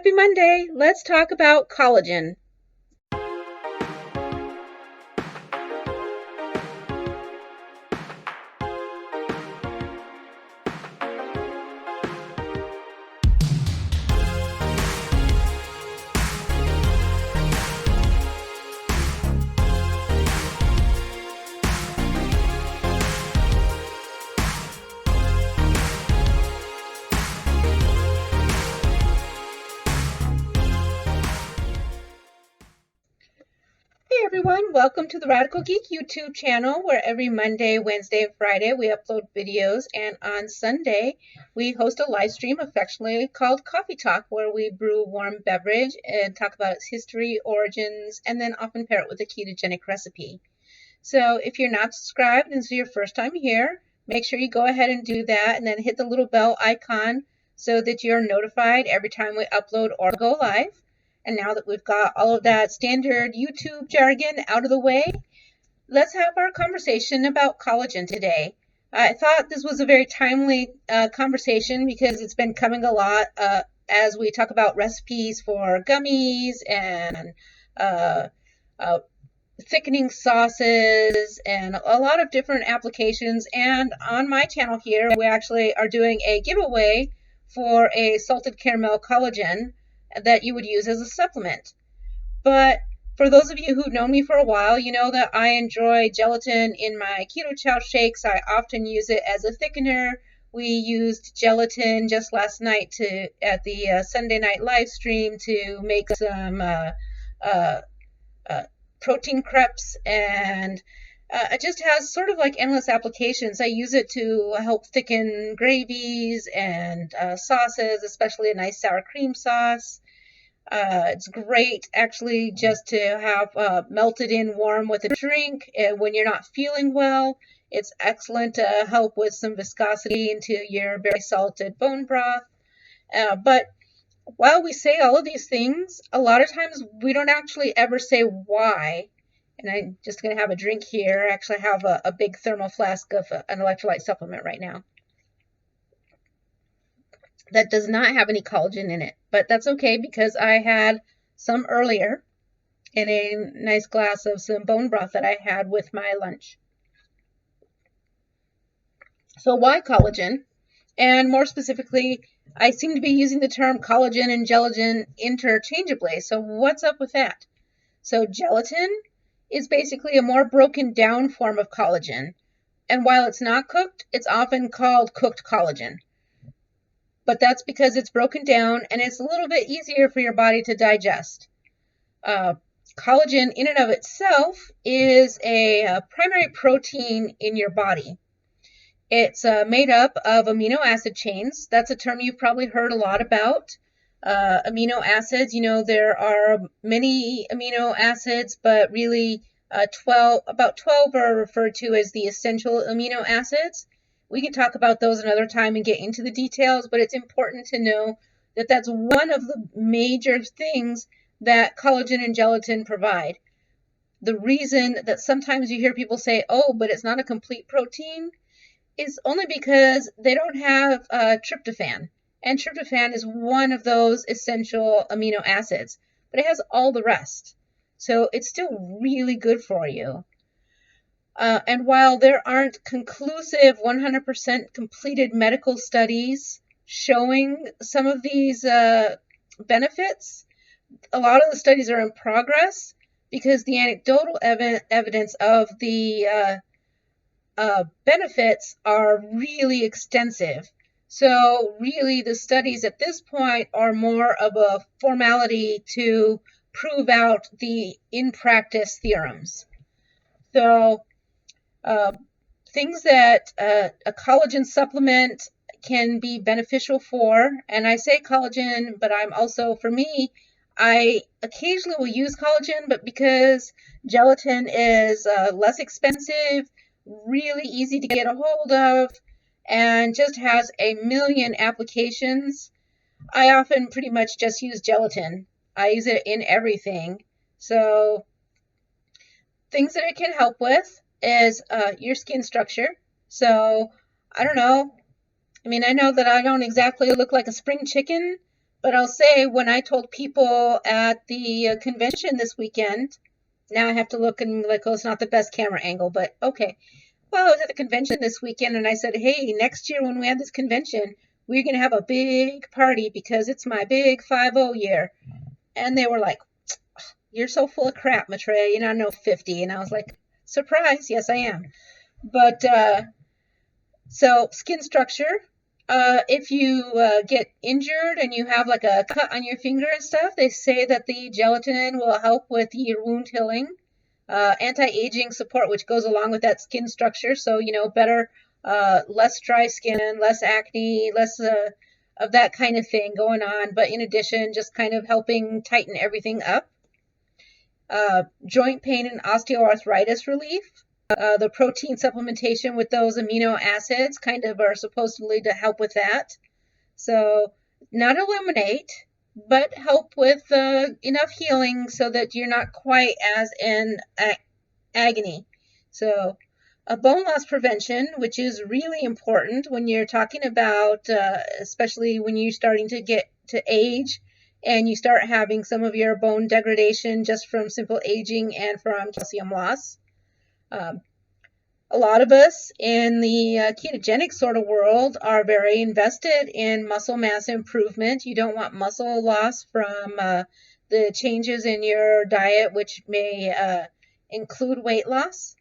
Happy Monday! Let's talk about collagen. Hey everyone, welcome to the Radical Geek YouTube channel where every Monday, Wednesday, and Friday we upload videos, and on Sunday we host a live stream affectionately called Coffee Talk where we brew a warm beverage and talk about its history, origins, and then often pair it with a ketogenic recipe. So if you're not subscribed and this is your first time here, make sure you go ahead and do that and then hit the little bell icon so that you're notified every time we upload or go live. And now that we've got all of that standard YouTube jargon out of the way, let's have our conversation about collagen today. I thought this was a very timely conversation because it's been coming a lot as we talk about recipes for gummies and thickening sauces and a lot of different applications. And on my channel here, we actually are doing a giveaway for a salted caramel collagen that you would use as a supplement. But for those of you who've known me for a while, you know that I enjoy gelatin in my keto chow shakes. I often use it as a thickener. We used gelatin just last night at the Sunday night live stream to make some protein crepes, and it just has sort of like endless applications. I use it to help thicken gravies and sauces, especially a nice sour cream sauce. It's great actually just to have melted in warm with a drink when you're not feeling well. It's excellent to help with some viscosity into your very salted bone broth. But while we say all of these things, a lot of times we don't actually ever say why. And I'm just going to have a drink here. I actually have a big thermal flask of an electrolyte supplement right now that does not have any collagen in it. But that's okay because I had some earlier in a nice glass of some bone broth that I had with my lunch. So why collagen? And more specifically, I seem to be using the term collagen and gelatin interchangeably. So what's up with that? So gelatin is basically a more broken down form of collagen. And while it's not cooked, it's often called cooked collagen. But that's because it's broken down and it's a little bit easier for your body to digest. Collagen in and of itself is a primary protein in your body. It's made up of amino acid chains. That's a term you've probably heard a lot about. Amino acids, there are many amino acids, but really about 12 are referred to as the essential amino acids. We can talk about those another time and get into the details, but it's important to know that that's one of the major things that collagen and gelatin provide. The reason that sometimes you hear people say, oh, but it's not a complete protein, is only because they don't have tryptophan. And tryptophan is one of those essential amino acids, but it has all the rest. So it's still really good for you. And while there aren't conclusive 100% completed medical studies showing some of these benefits, a lot of the studies are in progress because the anecdotal evidence of the benefits are really extensive. So really the studies at this point are more of a formality to prove out the in-practice theorems. So things that a collagen supplement can be beneficial for, and I say collagen, but I'm also, for me, I occasionally will use collagen, but because gelatin is less expensive, really easy to get a hold of, and just has a million applications, I often pretty much just use gelatin. I use it in everything. So things that it can help with is your skin structure. So I don't know. I mean, I know that I don't exactly look like a spring chicken, But I'll say, when I told people at the convention this weekend, now I have to look and like, oh, it's not the best camera angle, but okay. Well, I was at the convention this weekend and I said, hey, next year when we have this convention, we're going to have a big party because it's my big 50 year. And they were like, you're so full of crap, Matre. You're not no 50. And I was like, surprise. Yes, I am. But so skin structure. If you get injured and you have like a cut on your finger and stuff, they say that the gelatin will help with your wound healing, anti-aging support, which goes along with that skin structure. So, better, less dry skin, less acne, less of that kind of thing going on. But in addition, just kind of helping tighten everything up. Joint pain and osteoarthritis relief. The protein supplementation with those amino acids kind of are supposedly to help with that. So not eliminate, but help with enough healing so that you're not quite as in agony. So bone loss prevention, which is really important when you're talking about, especially when you're starting to get to age and you start having some of your bone degradation just from simple aging and from calcium loss. A lot of us in the ketogenic sort of world are very invested in muscle mass improvement. You don't want muscle loss from the changes in your diet, which may include weight loss,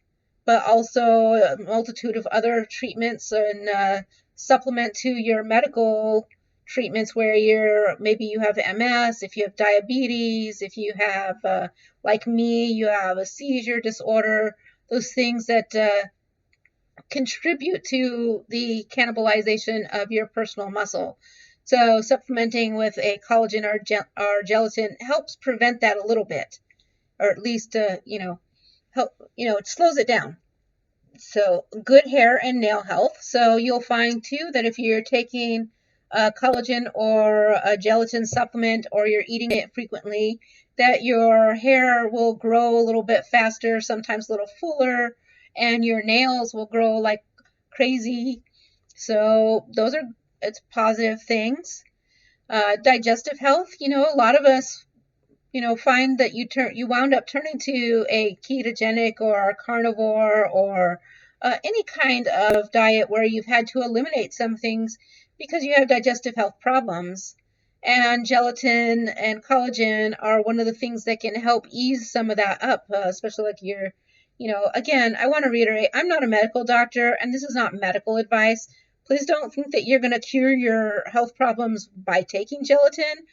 but also a multitude of other treatments and supplement to your medical treatments where maybe you have MS, if you have diabetes, if you have, like me, you have a seizure disorder, those things that contribute to the cannibalization of your personal muscle. So supplementing with a collagen or gelatin helps prevent that a little bit, or at least, help, it slows it down. So good hair and nail health. So you'll find too that if you're taking a collagen or a gelatin supplement or you're eating it frequently, that your hair will grow a little bit faster, sometimes a little fuller, and your nails will grow like crazy. So it's positive things. Digestive health, a lot of us, find that you wound up turning to a ketogenic or a carnivore or any kind of diet where you've had to eliminate some things because you have digestive health problems. And gelatin and collagen are one of the things that can help ease some of that up, especially like again, I want to reiterate, I'm not a medical doctor and this is not medical advice. Please don't think that you're going to cure your health problems by taking gelatin.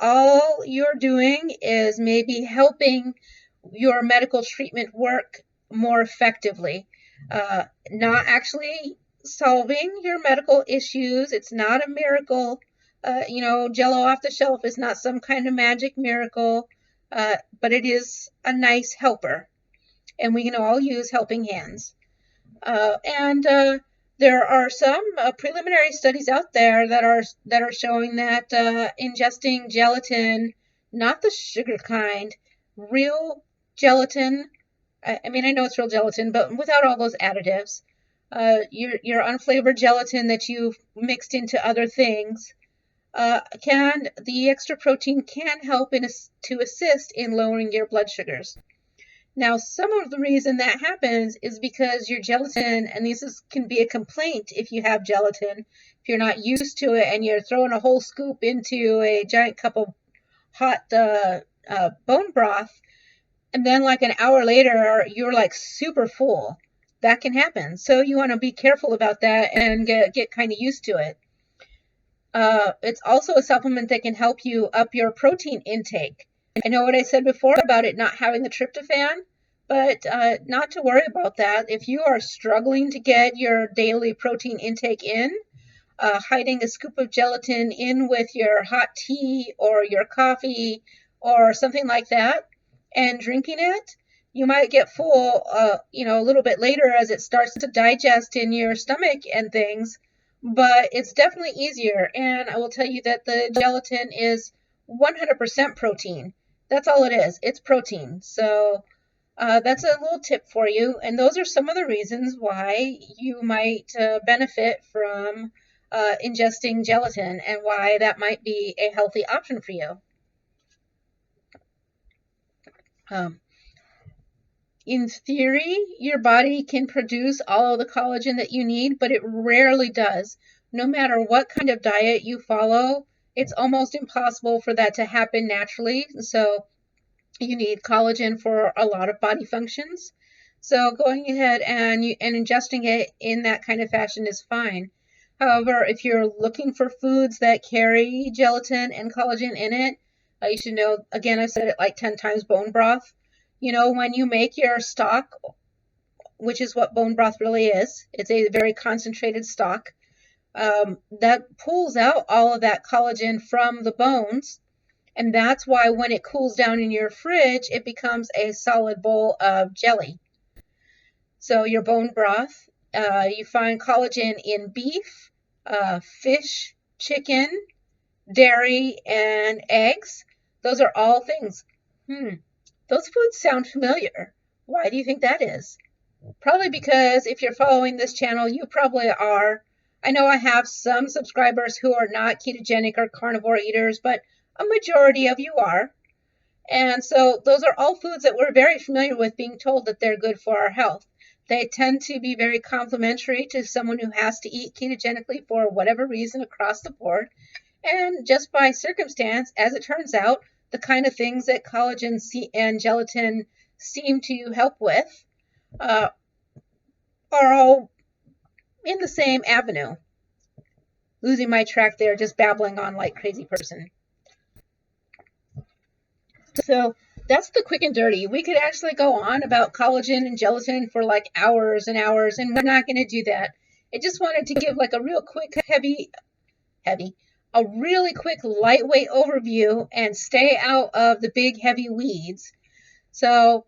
All you're doing is maybe helping your medical treatment work more effectively, not actually solving your medical issues. It's not a miracle. Jello off the shelf is not some kind of magic miracle, but it is a nice helper. And we can all use helping hands. And there are some preliminary studies out there that are showing that ingesting gelatin, not the sugar kind, real gelatin. I mean, I know it's real gelatin, but without all those additives. Your unflavored gelatin that you've mixed into other things, the extra protein can help to assist in lowering your blood sugars. Now, some of the reason that happens is because your gelatin, and can be a complaint if you have gelatin, if you're not used to it and you're throwing a whole scoop into a giant cup of hot bone broth, and then like an hour later, you're like super full. That can happen. So you want to be careful about that and get kind of used to it. It's also a supplement that can help you up your protein intake. I know what I said before about it not having the tryptophan, but not to worry about that. If you are struggling to get your daily protein intake in, hiding a scoop of gelatin in with your hot tea or your coffee or something like that and drinking it, you might get full, a little bit later as it starts to digest in your stomach and things, but it's definitely easier. And I will tell you that the gelatin is 100% protein. That's all it is. It's protein. So that's a little tip for you. And those are some of the reasons why you might benefit from ingesting gelatin and why that might be a healthy option for you. In theory, your body can produce all of the collagen that you need, but it rarely does. No matter what kind of diet you follow, it's almost impossible for that to happen naturally. So you need collagen for a lot of body functions. So going ahead and ingesting it in that kind of fashion is fine. However, if you're looking for foods that carry gelatin and collagen in it, you should know, again, I've said it like 10 times, bone broth. You know, when you make your stock, which is what bone broth really is, it's a very concentrated stock, that pulls out all of that collagen from the bones. And that's why when it cools down in your fridge, it becomes a solid bowl of jelly. So your bone broth, you find collagen in beef, fish, chicken, dairy, and eggs. Those are all things. Those foods sound familiar. Why do you think that is? Probably because if you're following this channel, you probably are. I know I have some subscribers who are not ketogenic or carnivore eaters, but a majority of you are. And so those are all foods that we're very familiar with being told that they're good for our health. They tend to be very complementary to someone who has to eat ketogenically for whatever reason across the board. And just by circumstance, as it turns out, the kind of things that collagen and gelatin seem to help with are all in the same avenue. Losing my track there, just babbling on like crazy person. So that's the quick and dirty. We could actually go on about collagen and gelatin for like hours and hours, and we're not going to do that. I just wanted to give like a real quick, a really quick lightweight overview and stay out of the big heavy weeds. So,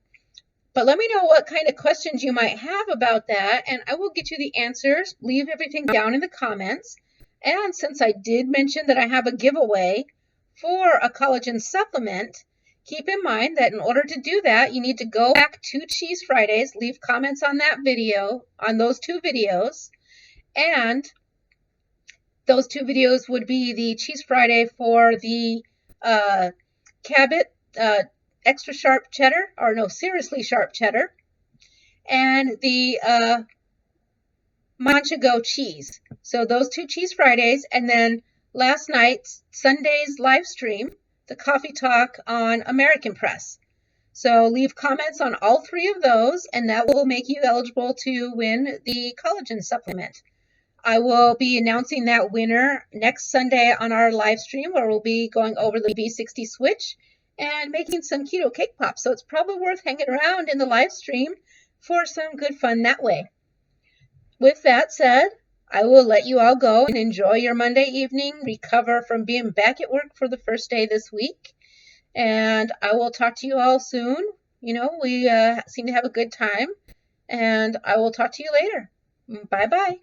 but let me know what kind of questions you might have about that, and I will get you the answers. Leave everything down in the comments. And since I did mention that I have a giveaway for a collagen supplement, keep in mind that in order to do that, you need to go back to Cheese Fridays, leave comments on that video, on those two videos, and those two videos would be the Cheese Friday for the Cabot extra sharp cheddar, or no, seriously sharp cheddar, and the Manchego cheese. So those two Cheese Fridays, and then last night's Sunday's live stream, the Coffee Talk on American Press. So leave comments on all three of those, and that will make you eligible to win the collagen supplement. I will be announcing that winner next Sunday on our live stream, where we'll be going over the B60 switch and making some keto cake pops. So it's probably worth hanging around in the live stream for some good fun that way. With that said, I will let you all go and enjoy your Monday evening, recover from being back at work for the first day this week, and I will talk to you all soon. You know, we seem to have a good time, and I will talk to you later. Bye-bye.